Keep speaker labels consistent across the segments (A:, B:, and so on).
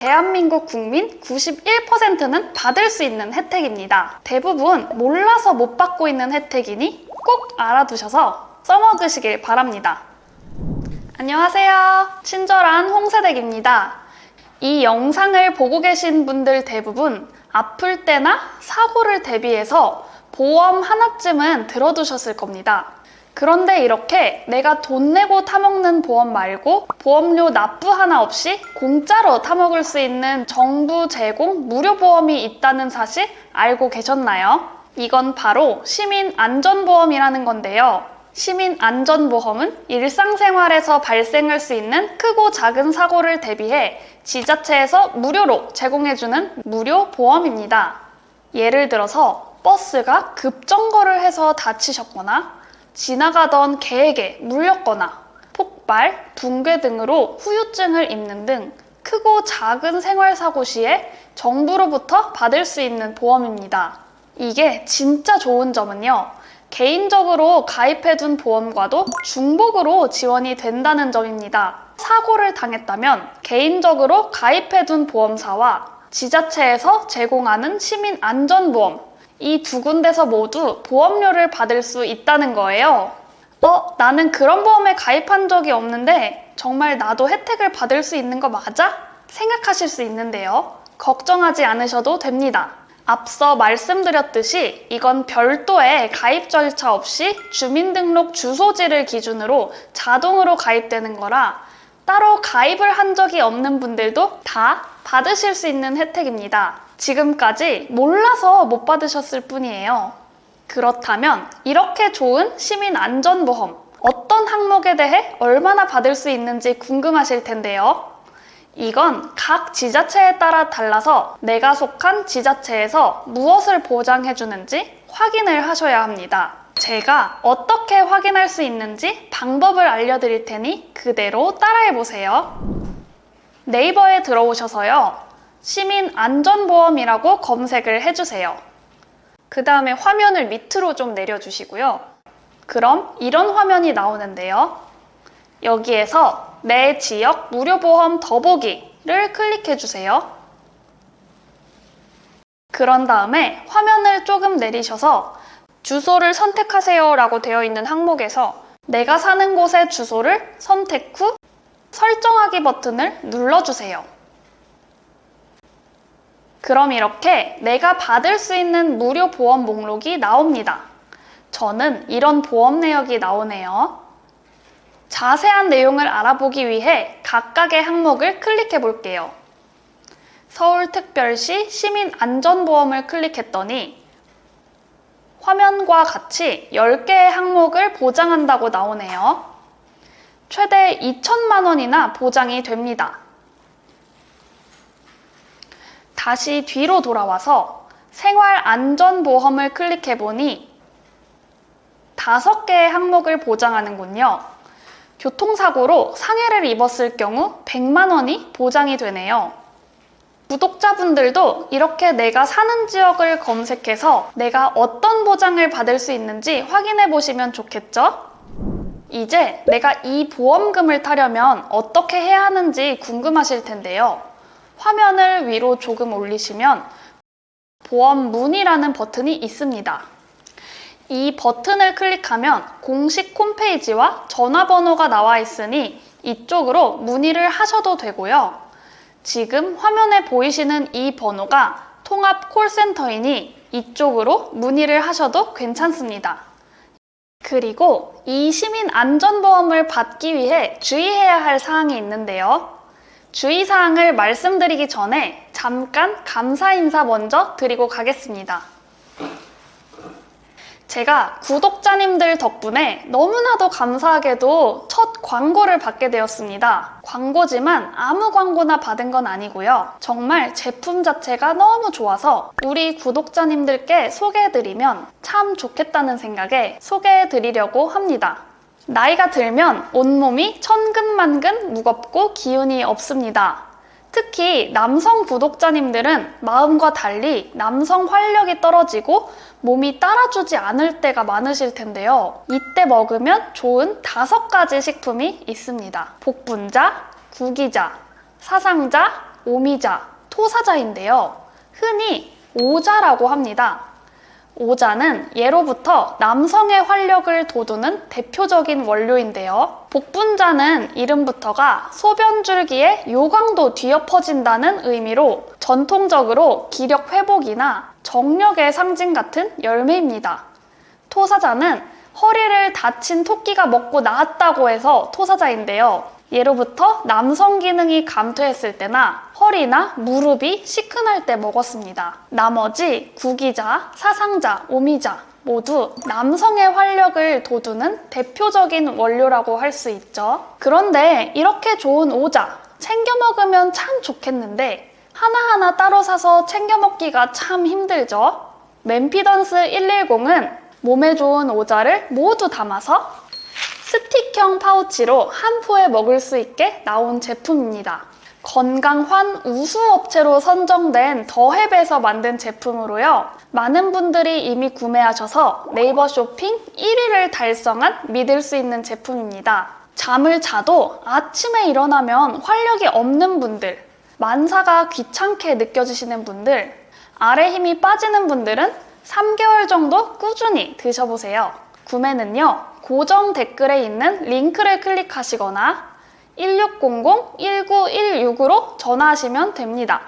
A: 대한민국 국민 91%는 받을 수 있는 혜택입니다. 대부분 몰라서 못 받고 있는 혜택이니 꼭 알아두셔서 써먹으시길 바랍니다. 안녕하세요. 친절한 홍세댁입니다. 이 영상을 보고 계신 분들 대부분 아플 때나 사고를 대비해서 보험 하나쯤은 들어두셨을 겁니다. 그런데 이렇게 내가 돈 내고 타먹는 보험 말고 보험료 납부 하나 없이 공짜로 타먹을 수 있는 정부 제공 무료 보험이 있다는 사실 알고 계셨나요? 이건 바로 시민안전보험이라는 건데요. 시민안전보험은 일상생활에서 발생할 수 있는 크고 작은 사고를 대비해 지자체에서 무료로 제공해주는 무료 보험입니다. 예를 들어서 버스가 급정거를 해서 다치셨거나 지나가던 개에게 물렸거나 폭발, 붕괴 등으로 후유증을 입는 등 크고 작은 생활사고 시에 정부로부터 받을 수 있는 보험입니다. 이게 진짜 좋은 점은요. 개인적으로 가입해둔 보험과도 중복으로 지원이 된다는 점입니다. 사고를 당했다면 개인적으로 가입해둔 보험사와 지자체에서 제공하는 시민안전보험 이 두 군데서 모두 보험료를 받을 수 있다는 거예요. 나는 그런 보험에 가입한 적이 없는데 정말 나도 혜택을 받을 수 있는 거 맞아? 생각하실 수 있는데요. 걱정하지 않으셔도 됩니다. 앞서 말씀드렸듯이 이건 별도의 가입 절차 없이 주민등록 주소지를 기준으로 자동으로 가입되는 거라 따로 가입을 한 적이 없는 분들도 다 받으실 수 있는 혜택입니다. 지금까지 몰라서 못 받으셨을 뿐이에요. 그렇다면 이렇게 좋은 시민안전보험 어떤 항목에 대해 얼마나 받을 수 있는지 궁금하실 텐데요. 이건 각 지자체에 따라 달라서 내가 속한 지자체에서 무엇을 보장해주는지 확인을 하셔야 합니다. 제가 어떻게 확인할 수 있는지 방법을 알려드릴 테니 그대로 따라해보세요. 네이버에 들어오셔서요. 시민안전보험이라고 검색을 해주세요. 그 다음에 화면을 밑으로 좀 내려주시고요. 그럼 이런 화면이 나오는데요. 여기에서 내 지역 무료보험 더보기를 클릭해주세요. 그런 다음에 화면을 조금 내리셔서 주소를 선택하세요 라고 되어 있는 항목에서 내가 사는 곳의 주소를 선택 후 설정하기 버튼을 눌러주세요. 그럼 이렇게 내가 받을 수 있는 무료 보험 목록이 나옵니다. 저는 이런 보험 내역이 나오네요. 자세한 내용을 알아보기 위해 각각의 항목을 클릭해 볼게요. 서울특별시 시민안전보험을 클릭했더니 화면과 같이 10개의 항목을 보장한다고 나오네요. 최대 2천만 원이나 보장이 됩니다. 다시 뒤로 돌아와서 생활안전보험을 클릭해보니 5개의 항목을 보장하는군요. 교통사고로 상해를 입었을 경우 100만 원이 보장이 되네요. 구독자분들도 이렇게 내가 사는 지역을 검색해서 내가 어떤 보장을 받을 수 있는지 확인해 보시면 좋겠죠? 이제 내가 이 보험금을 타려면 어떻게 해야 하는지 궁금하실 텐데요. 화면을 위로 조금 올리시면 보험 문의라는 버튼이 있습니다. 이 버튼을 클릭하면 공식 홈페이지와 전화번호가 나와 있으니 이쪽으로 문의를 하셔도 되고요. 지금 화면에 보이시는 이 번호가 통합 콜센터이니 이쪽으로 문의를 하셔도 괜찮습니다. 그리고 이 시민안전보험을 받기 위해 주의해야 할 사항이 있는데요. 주의사항을 말씀드리기 전에 잠깐 감사 인사 먼저 드리고 가겠습니다. 제가 구독자님들 덕분에 너무나도 감사하게도 첫 광고를 받게 되었습니다. 광고지만 아무 광고나 받은 건 아니고요. 정말 제품 자체가 너무 좋아서 우리 구독자님들께 소개해드리면 참 좋겠다는 생각에 소개해드리려고 합니다. 나이가 들면 온몸이 천근만근 무겁고 기운이 없습니다. 특히 남성 구독자님들은 마음과 달리 남성 활력이 떨어지고 몸이 따라주지 않을 때가 많으실 텐데요. 이때 먹으면 좋은 5가지 식품이 있습니다. 복분자, 구기자, 사상자, 오미자, 토사자인데요. 흔히 오자라고 합니다. 오자는 예로부터 남성의 활력을 돋우는 대표적인 원료인데요. 복분자는 이름부터가 소변줄기에 요강도 뒤엎어진다는 의미로 전통적으로 기력 회복이나 정력의 상징 같은 열매입니다. 토사자는 허리를 다친 토끼가 먹고 나았다고 해서 토사자인데요. 예로부터 남성 기능이 감퇴했을 때나 허리나 무릎이 시큰할 때 먹었습니다. 나머지 구기자, 사상자, 오미자 모두 남성의 활력을 돋우는 대표적인 원료라고 할 수 있죠. 그런데 이렇게 좋은 오자 챙겨 먹으면 참 좋겠는데 하나하나 따로 사서 챙겨 먹기가 참 힘들죠. 맨피던스 110은 몸에 좋은 오자를 모두 담아서 스틱형 파우치로 한 포에 먹을 수 있게 나온 제품입니다. 건강환 우수업체로 선정된 더헵에서 만든 제품으로요. 많은 분들이 이미 구매하셔서 네이버 쇼핑 1위를 달성한 믿을 수 있는 제품입니다. 잠을 자도 아침에 일어나면 활력이 없는 분들, 만사가 귀찮게 느껴지시는 분들, 아래 힘이 빠지는 분들은 3개월 정도 꾸준히 드셔보세요. 구매는요. 고정 댓글에 있는 링크를 클릭하시거나 1600-1916으로 전화하시면 됩니다.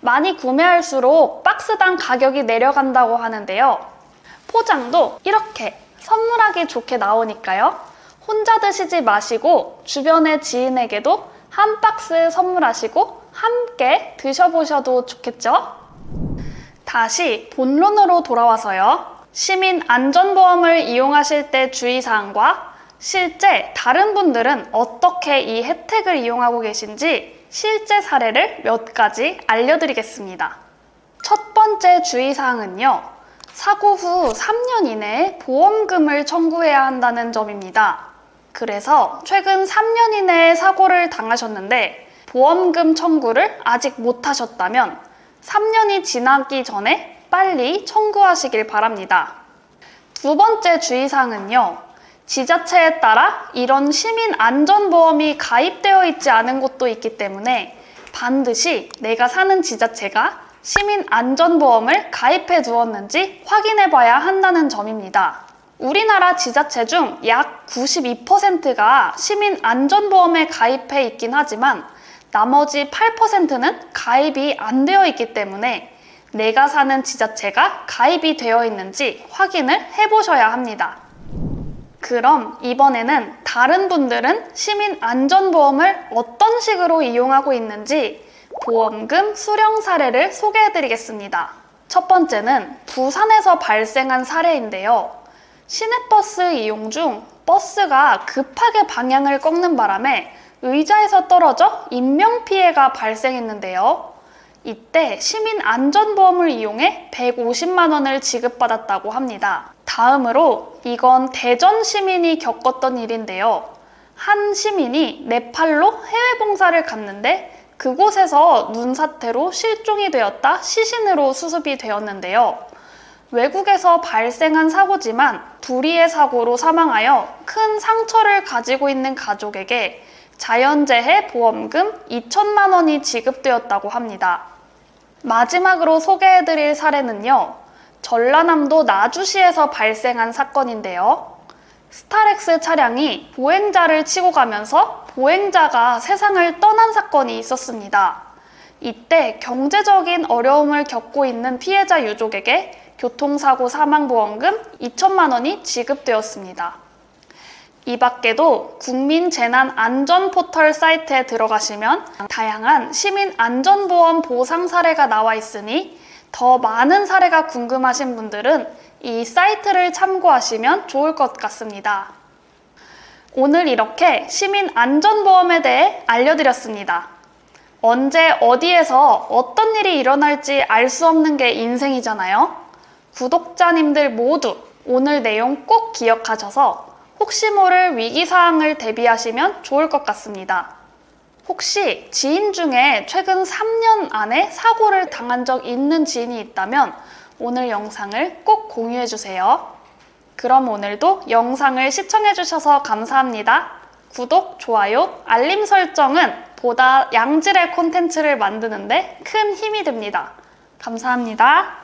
A: 많이 구매할수록 박스당 가격이 내려간다고 하는데요. 포장도 이렇게 선물하기 좋게 나오니까요. 혼자 드시지 마시고 주변의 지인에게도 한 박스 선물하시고 함께 드셔보셔도 좋겠죠? 다시 본론으로 돌아와서요. 시민안전보험을 이용하실 때 주의사항과 실제 다른 분들은 어떻게 이 혜택을 이용하고 계신지 실제 사례를 몇 가지 알려드리겠습니다. 첫 번째 주의사항은요. 사고 후 3년 이내에 보험금을 청구해야 한다는 점입니다. 그래서 최근 3년 이내에 사고를 당하셨는데 보험금 청구를 아직 못하셨다면 3년이 지나기 전에 빨리 청구하시길 바랍니다. 두 번째 주의사항은요. 지자체에 따라 이런 시민안전보험이 가입되어 있지 않은 곳도 있기 때문에 반드시 내가 사는 지자체가 시민안전보험을 가입해 두었는지 확인해 봐야 한다는 점입니다. 우리나라 지자체 중 약 92%가 시민안전보험에 가입해 있긴 하지만 나머지 8%는 가입이 안 되어 있기 때문에 내가 사는 지자체가 가입이 되어 있는지 확인을 해보셔야 합니다. 그럼 이번에는 다른 분들은 시민안전보험을 어떤 식으로 이용하고 있는지 보험금 수령 사례를 소개해드리겠습니다. 첫 번째는 부산에서 발생한 사례인데요. 시내버스 이용 중 버스가 급하게 방향을 꺾는 바람에 의자에서 떨어져 인명피해가 발생했는데요. 이때 시민안전보험을 이용해 150만 원을 지급받았다고 합니다. 다음으로 이건 대전 시민이 겪었던 일인데요. 한 시민이 네팔로 해외 봉사를 갔는데 그곳에서 눈사태로 실종이 되었다 시신으로 수습이 되었는데요. 외국에서 발생한 사고지만 불의의 사고로 사망하여 큰 상처를 가지고 있는 가족에게 자연재해 보험금 2천만 원이 지급되었다고 합니다. 마지막으로 소개해드릴 사례는요. 전라남도 나주시에서 발생한 사건인데요. 스타렉스 차량이 보행자를 치고 가면서 보행자가 세상을 떠난 사건이 있었습니다. 이때 경제적인 어려움을 겪고 있는 피해자 유족에게 교통사고 사망보험금 2천만 원이 지급되었습니다. 이 밖에도 국민재난안전포털 사이트에 들어가시면 다양한 시민안전보험 보상 사례가 나와 있으니 더 많은 사례가 궁금하신 분들은 이 사이트를 참고하시면 좋을 것 같습니다. 오늘 이렇게 시민안전보험에 대해 알려드렸습니다. 언제 어디에서 어떤 일이 일어날지 알 수 없는 게 인생이잖아요. 구독자님들 모두 오늘 내용 꼭 기억하셔서 혹시 모를 위기사항을 대비하시면 좋을 것 같습니다. 혹시 지인 중에 최근 3년 안에 사고를 당한 적 있는 지인이 있다면 오늘 영상을 꼭 공유해주세요. 그럼 오늘도 영상을 시청해주셔서 감사합니다. 구독, 좋아요, 알림 설정은 보다 양질의 콘텐츠를 만드는데 큰 힘이 됩니다. 감사합니다.